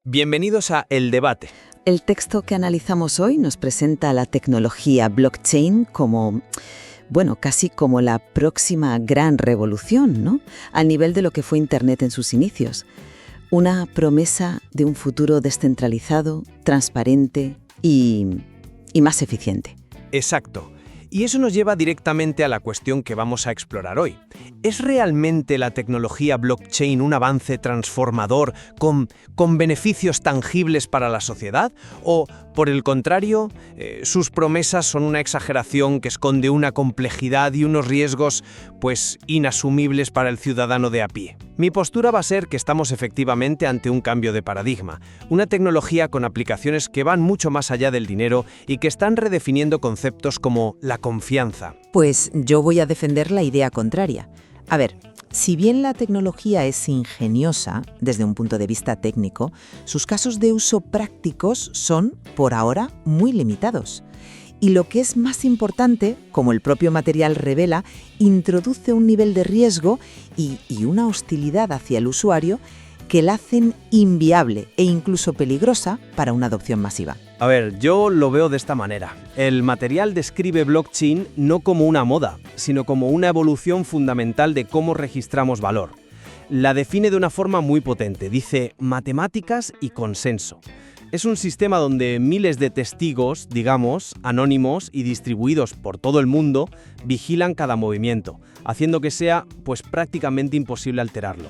Bienvenidos a El Debate. El texto que analizamos hoy nos presenta la tecnología blockchain como, casi como la próxima gran revolución, ¿no? Al nivel de lo que fue Internet en sus inicios. Una promesa de un futuro descentralizado, transparente y más eficiente. Exacto. Y eso nos lleva directamente a la cuestión que vamos a explorar hoy. ¿Es realmente la tecnología blockchain un avance transformador con beneficios tangibles para la sociedad? ¿O, por el contrario, sus promesas son una exageración que esconde una complejidad y unos riesgos, inasumibles para el ciudadano de a pie? Mi postura va a ser que estamos efectivamente ante un cambio de paradigma, una tecnología con aplicaciones que van mucho más allá del dinero y que están redefiniendo conceptos como la confianza. Pues yo voy a defender la idea contraria. A ver, si bien la tecnología es ingeniosa desde un punto de vista técnico, sus casos de uso prácticos son, por ahora, muy limitados. Y lo que es más importante, como el propio material revela, introduce un nivel de riesgo y una hostilidad hacia el usuario que la hacen inviable e incluso peligrosa para una adopción masiva. A ver, yo lo veo de esta manera. El material describe blockchain no como una moda, sino como una evolución fundamental de cómo registramos valor. La define de una forma muy potente, dice matemáticas y consenso. Es un sistema donde miles de testigos, anónimos y distribuidos por todo el mundo, vigilan cada movimiento, haciendo que sea, prácticamente imposible alterarlo.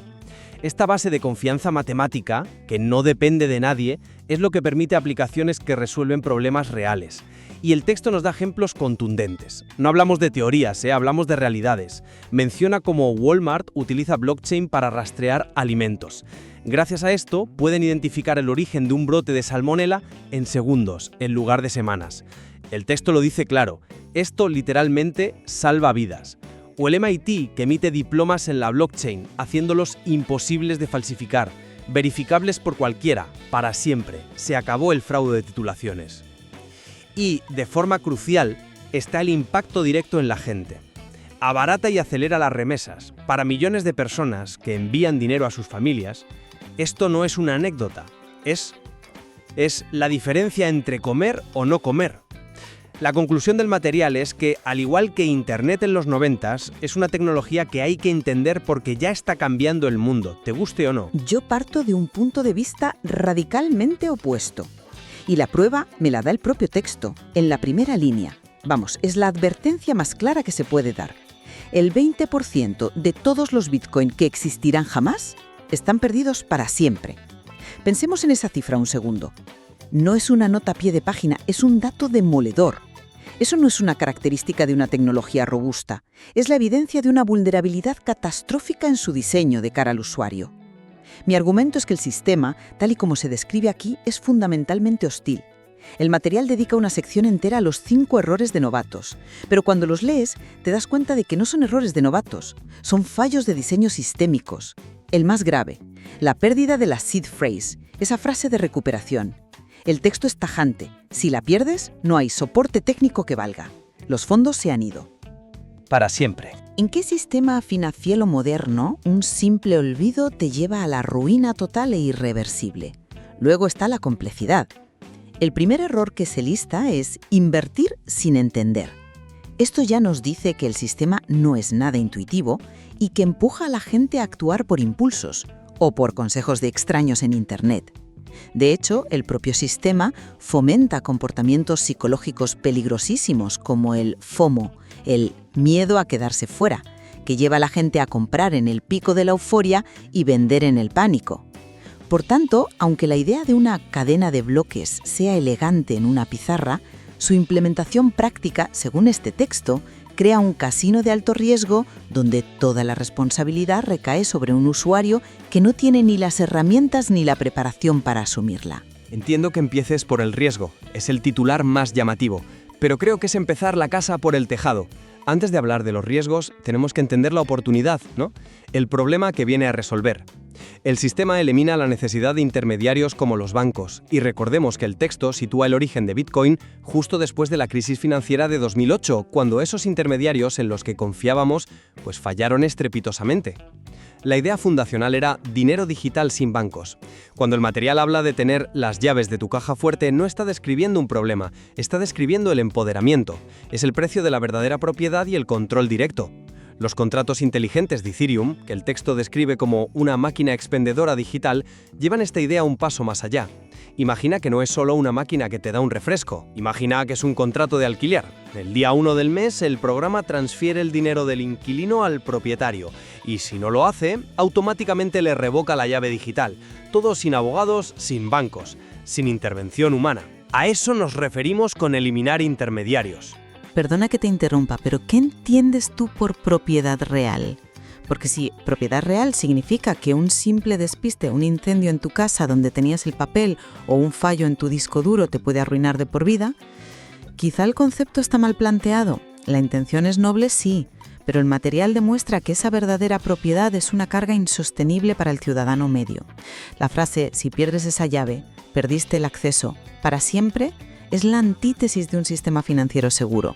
Esta base de confianza matemática, que no depende de nadie, es lo que permite aplicaciones que resuelven problemas reales. Y el texto nos da ejemplos contundentes. No hablamos de teorías, hablamos de realidades. Menciona cómo Walmart utiliza blockchain para rastrear alimentos. Gracias a esto, pueden identificar el origen de un brote de salmonela en segundos, en lugar de semanas. El texto lo dice claro, esto literalmente salva vidas. O el MIT, que emite diplomas en la blockchain, haciéndolos imposibles de falsificar, verificables por cualquiera, para siempre. Se acabó el fraude de titulaciones. Y, de forma crucial, está el impacto directo en la gente. Abarata y acelera las remesas. Para millones de personas que envían dinero a sus familias, esto no es una anécdota, es la diferencia entre comer o no comer. La conclusión del material es que, al igual que Internet en los 90s, es una tecnología que hay que entender porque ya está cambiando el mundo, te guste o no. Yo parto de un punto de vista radicalmente opuesto. Y la prueba me la da el propio texto, en la primera línea. Es la advertencia más clara que se puede dar. El 20% de todos los Bitcoin que existirán jamás están perdidos para siempre. Pensemos en esa cifra un segundo. No es una nota a pie de página, es un dato demoledor. Eso no es una característica de una tecnología robusta, es la evidencia de una vulnerabilidad catastrófica en su diseño de cara al usuario. Mi argumento es que el sistema, tal y como se describe aquí, es fundamentalmente hostil. El material dedica una sección entera a los 5 errores de novatos, pero cuando los lees te das cuenta de que no son errores de novatos, son fallos de diseño sistémicos. El más grave, la pérdida de la seed phrase, esa frase de recuperación. El texto es tajante. Si la pierdes, no hay soporte técnico que valga. Los fondos se han ido. Para siempre. ¿En qué sistema financiero moderno un simple olvido te lleva a la ruina total e irreversible? Luego está la complejidad. El primer error que se lista es invertir sin entender. Esto ya nos dice que el sistema no es nada intuitivo y que empuja a la gente a actuar por impulsos o por consejos de extraños en Internet. De hecho, el propio sistema fomenta comportamientos psicológicos peligrosísimos como el FOMO, el miedo a quedarse fuera, que lleva a la gente a comprar en el pico de la euforia y vender en el pánico. Por tanto, aunque la idea de una cadena de bloques sea elegante en una pizarra, su implementación práctica, según este texto, crea un casino de alto riesgo donde toda la responsabilidad recae sobre un usuario que no tiene ni las herramientas ni la preparación para asumirla. Entiendo que empieces por el riesgo, es el titular más llamativo, pero creo que es empezar la casa por el tejado. Antes de hablar de los riesgos, tenemos que entender la oportunidad, ¿no? El problema que viene a resolver. El sistema elimina la necesidad de intermediarios como los bancos, y recordemos que el texto sitúa el origen de Bitcoin justo después de la crisis financiera de 2008, cuando esos intermediarios en los que confiábamos fallaron estrepitosamente. La idea fundacional era dinero digital sin bancos. Cuando el material habla de tener las llaves de tu caja fuerte, no está describiendo un problema, está describiendo el empoderamiento. Es el precio de la verdadera propiedad y el control directo. Los contratos inteligentes de Ethereum, que el texto describe como una máquina expendedora digital, llevan esta idea un paso más allá. Imagina que no es solo una máquina que te da un refresco. Imagina que es un contrato de alquiler. El día 1 del mes, el programa transfiere el dinero del inquilino al propietario. Y si no lo hace, automáticamente le revoca la llave digital. Todo sin abogados, sin bancos, sin intervención humana. A eso nos referimos con eliminar intermediarios. Perdona que te interrumpa, pero ¿qué entiendes tú por propiedad real? Porque si propiedad real significa que un simple despiste, un incendio en tu casa donde tenías el papel o un fallo en tu disco duro te puede arruinar de por vida, quizá el concepto está mal planteado. La intención es noble, sí, pero el material demuestra que esa verdadera propiedad es una carga insostenible para el ciudadano medio. La frase «si pierdes esa llave, perdiste el acceso para siempre» es la antítesis de un sistema financiero seguro.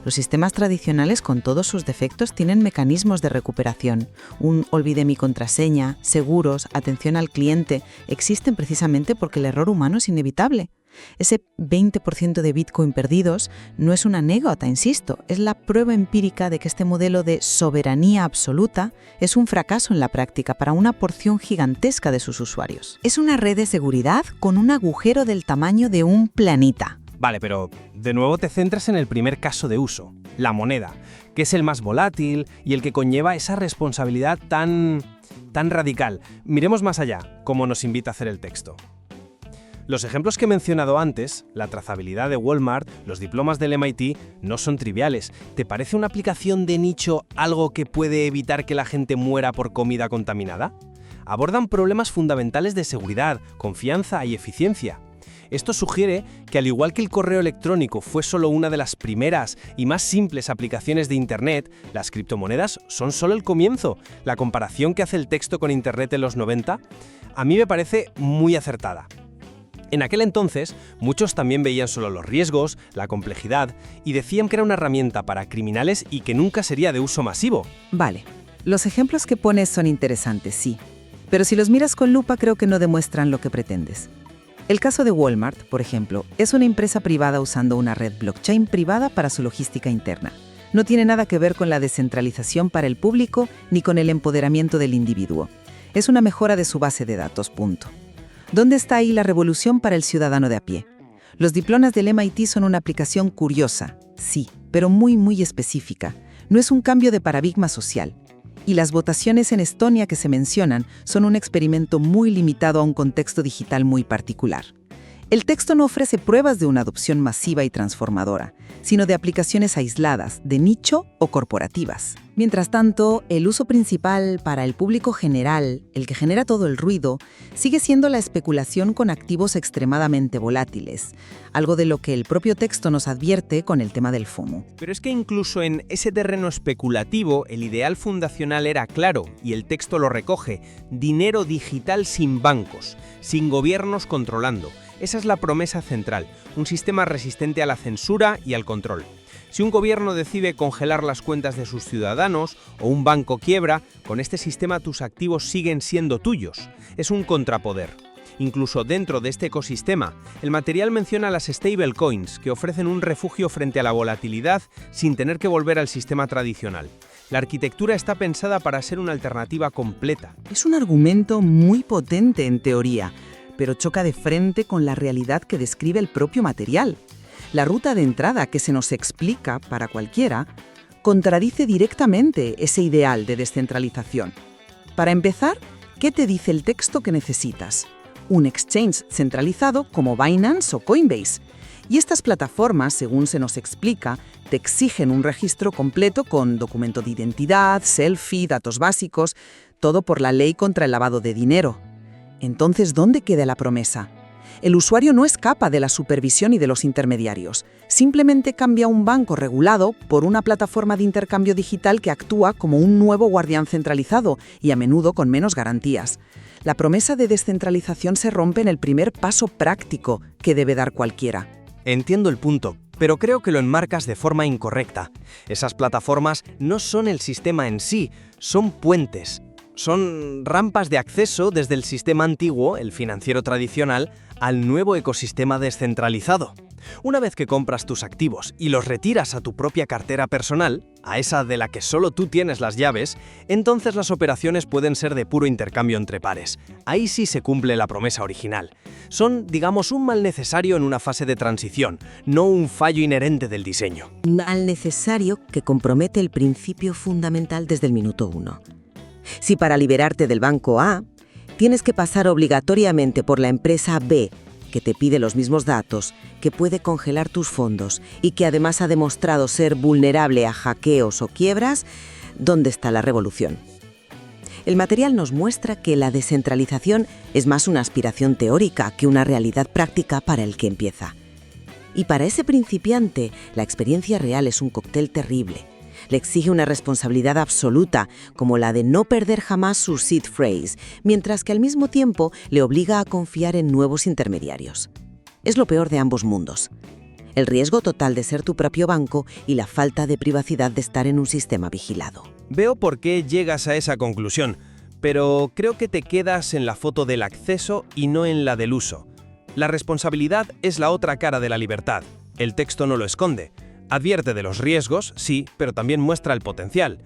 Los sistemas tradicionales, con todos sus defectos, tienen mecanismos de recuperación. Un olvidé mi contraseña, seguros, atención al cliente, existen precisamente porque el error humano es inevitable. Ese 20% de Bitcoin perdidos no es una anécdota, insisto, es la prueba empírica de que este modelo de soberanía absoluta es un fracaso en la práctica para una porción gigantesca de sus usuarios. Es una red de seguridad con un agujero del tamaño de un planeta. Vale, pero de nuevo te centras en el primer caso de uso, la moneda, que es el más volátil y el que conlleva esa responsabilidad tan radical. Miremos más allá, como nos invita a hacer el texto. Los ejemplos que he mencionado antes, la trazabilidad de Walmart, los diplomas del MIT, no son triviales. ¿Te parece una aplicación de nicho algo que puede evitar que la gente muera por comida contaminada? Abordan problemas fundamentales de seguridad, confianza y eficiencia. Esto sugiere que, al igual que el correo electrónico fue solo una de las primeras y más simples aplicaciones de Internet, las criptomonedas son solo el comienzo. La comparación que hace el texto con Internet en los 90, a mí me parece muy acertada. En aquel entonces, muchos también veían solo los riesgos, la complejidad, y decían que era una herramienta para criminales y que nunca sería de uso masivo. Vale, los ejemplos que pones son interesantes, sí, pero si los miras con lupa creo que no demuestran lo que pretendes. El caso de Walmart, por ejemplo, es una empresa privada usando una red blockchain privada para su logística interna. No tiene nada que ver con la descentralización para el público ni con el empoderamiento del individuo. Es una mejora de su base de datos, punto. ¿Dónde está ahí la revolución para el ciudadano de a pie? Los diplomas del MIT son una aplicación curiosa, sí, pero muy específica. No es un cambio de paradigma social. Y las votaciones en Estonia que se mencionan son un experimento muy limitado a un contexto digital muy particular. El texto no ofrece pruebas de una adopción masiva y transformadora, sino de aplicaciones aisladas, de nicho o corporativas. Mientras tanto, el uso principal para el público general, el que genera todo el ruido, sigue siendo la especulación con activos extremadamente volátiles, algo de lo que el propio texto nos advierte con el tema del FOMO. Pero es que incluso en ese terreno especulativo, el ideal fundacional era claro, y el texto lo recoge: dinero digital sin bancos, sin gobiernos controlando. Esa es la promesa central, un sistema resistente a la censura y al control. Si un gobierno decide congelar las cuentas de sus ciudadanos o un banco quiebra, con este sistema tus activos siguen siendo tuyos. Es un contrapoder. Incluso dentro de este ecosistema, el material menciona las stablecoins, que ofrecen un refugio frente a la volatilidad sin tener que volver al sistema tradicional. La arquitectura está pensada para ser una alternativa completa. Es un argumento muy potente en teoría, pero choca de frente con la realidad que describe el propio material. La ruta de entrada que se nos explica para cualquiera contradice directamente ese ideal de descentralización. Para empezar, ¿qué te dice el texto que necesitas? Un exchange centralizado como Binance o Coinbase. Y estas plataformas, según se nos explica, te exigen un registro completo con documento de identidad, selfie, datos básicos, todo por la ley contra el lavado de dinero. Entonces, ¿dónde queda la promesa? El usuario no escapa de la supervisión y de los intermediarios. Simplemente cambia un banco regulado por una plataforma de intercambio digital que actúa como un nuevo guardián centralizado y a menudo con menos garantías. La promesa de descentralización se rompe en el primer paso práctico que debe dar cualquiera. Entiendo el punto, pero creo que lo enmarcas de forma incorrecta. Esas plataformas no son el sistema en sí, son puentes. Son rampas de acceso desde el sistema antiguo, el financiero tradicional, al nuevo ecosistema descentralizado. Una vez que compras tus activos y los retiras a tu propia cartera personal, a esa de la que solo tú tienes las llaves, entonces las operaciones pueden ser de puro intercambio entre pares. Ahí sí se cumple la promesa original. Son, digamos, un mal necesario en una fase de transición, no un fallo inherente del diseño. Mal necesario que compromete el principio fundamental desde el minuto 1. Si para liberarte del banco A, tienes que pasar obligatoriamente por la empresa B, que te pide los mismos datos, que puede congelar tus fondos y que además ha demostrado ser vulnerable a hackeos o quiebras, ¿dónde está la revolución? El material nos muestra que la descentralización es más una aspiración teórica que una realidad práctica para el que empieza. Y para ese principiante, la experiencia real es un cóctel terrible. Le exige una responsabilidad absoluta, como la de no perder jamás su seed phrase, mientras que al mismo tiempo le obliga a confiar en nuevos intermediarios. Es lo peor de ambos mundos. El riesgo total de ser tu propio banco y la falta de privacidad de estar en un sistema vigilado. Veo por qué llegas a esa conclusión, pero creo que te quedas en la foto del acceso y no en la del uso. La responsabilidad es la otra cara de la libertad. El texto no lo esconde. Advierte de los riesgos, sí, pero también muestra el potencial.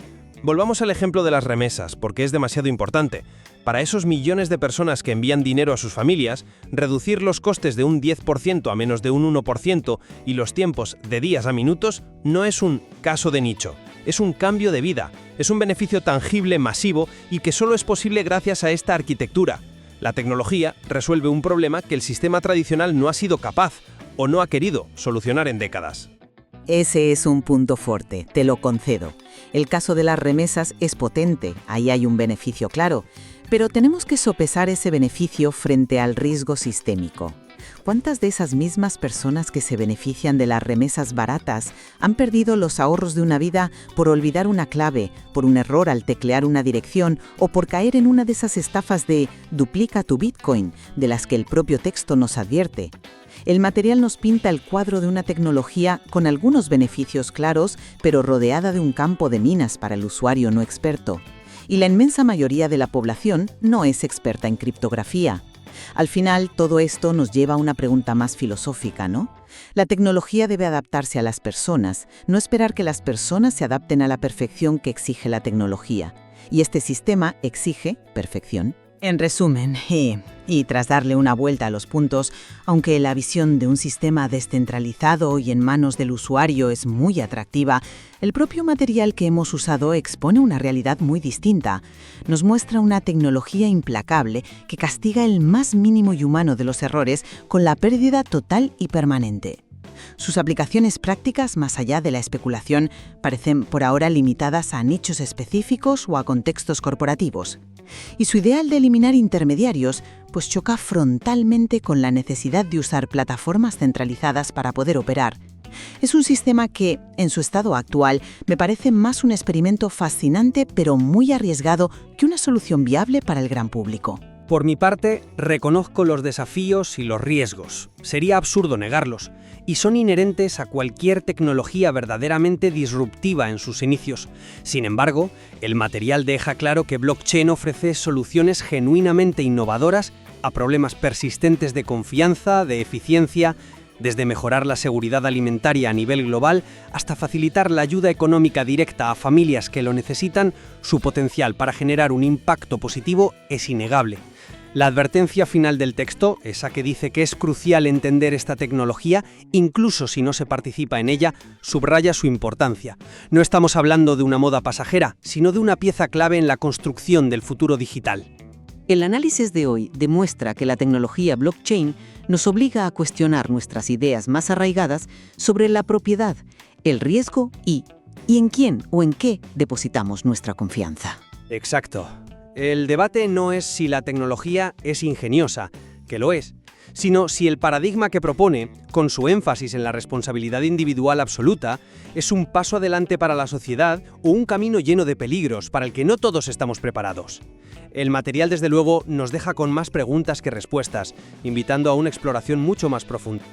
Volvamos al ejemplo de las remesas, porque es demasiado importante. Para esos millones de personas que envían dinero a sus familias, reducir los costes de un 10% a menos de un 1% y los tiempos de días a minutos no es un caso de nicho. Es un cambio de vida, es un beneficio tangible, masivo y que solo es posible gracias a esta arquitectura. La tecnología resuelve un problema que el sistema tradicional no ha sido capaz o no ha querido solucionar en décadas. Ese es un punto fuerte, te lo concedo. El caso de las remesas es potente, ahí hay un beneficio claro, pero tenemos que sopesar ese beneficio frente al riesgo sistémico. ¿Cuántas de esas mismas personas que se benefician de las remesas baratas han perdido los ahorros de una vida por olvidar una clave, por un error al teclear una dirección o por caer en una de esas estafas de duplica tu Bitcoin, de las que el propio texto nos advierte? El material nos pinta el cuadro de una tecnología con algunos beneficios claros, pero rodeada de un campo de minas para el usuario no experto. Y la inmensa mayoría de la población no es experta en criptografía. Al final, todo esto nos lleva a una pregunta más filosófica, ¿no? La tecnología debe adaptarse a las personas, no esperar que las personas se adapten a la perfección que exige la tecnología. Y este sistema exige perfección. En resumen, y tras darle una vuelta a los puntos, aunque la visión de un sistema descentralizado y en manos del usuario es muy atractiva, el propio material que hemos usado expone una realidad muy distinta. Nos muestra una tecnología implacable que castiga el más mínimo y humano de los errores con la pérdida total y permanente. Sus aplicaciones prácticas, más allá de la especulación, parecen por ahora limitadas a nichos específicos o a contextos corporativos. Y su ideal de eliminar intermediarios, pues choca frontalmente con la necesidad de usar plataformas centralizadas para poder operar. Es un sistema que, en su estado actual, me parece más un experimento fascinante pero muy arriesgado que una solución viable para el gran público. Por mi parte, reconozco los desafíos y los riesgos. Sería absurdo negarlos, y son inherentes a cualquier tecnología verdaderamente disruptiva en sus inicios. Sin embargo, el material deja claro que blockchain ofrece soluciones genuinamente innovadoras a problemas persistentes de confianza, de eficiencia, desde mejorar la seguridad alimentaria a nivel global hasta facilitar la ayuda económica directa a familias que lo necesitan. Su potencial para generar un impacto positivo es innegable. La advertencia final del texto, esa que dice que es crucial entender esta tecnología, incluso si no se participa en ella, subraya su importancia. No estamos hablando de una moda pasajera, sino de una pieza clave en la construcción del futuro digital. El análisis de hoy demuestra que la tecnología blockchain nos obliga a cuestionar nuestras ideas más arraigadas sobre la propiedad, el riesgo y en quién o en qué depositamos nuestra confianza. Exacto. El debate no es si la tecnología es ingeniosa, que lo es, sino si el paradigma que propone, con su énfasis en la responsabilidad individual absoluta, es un paso adelante para la sociedad o un camino lleno de peligros para el que no todos estamos preparados. El material, desde luego, nos deja con más preguntas que respuestas, invitando a una exploración mucho más profunda.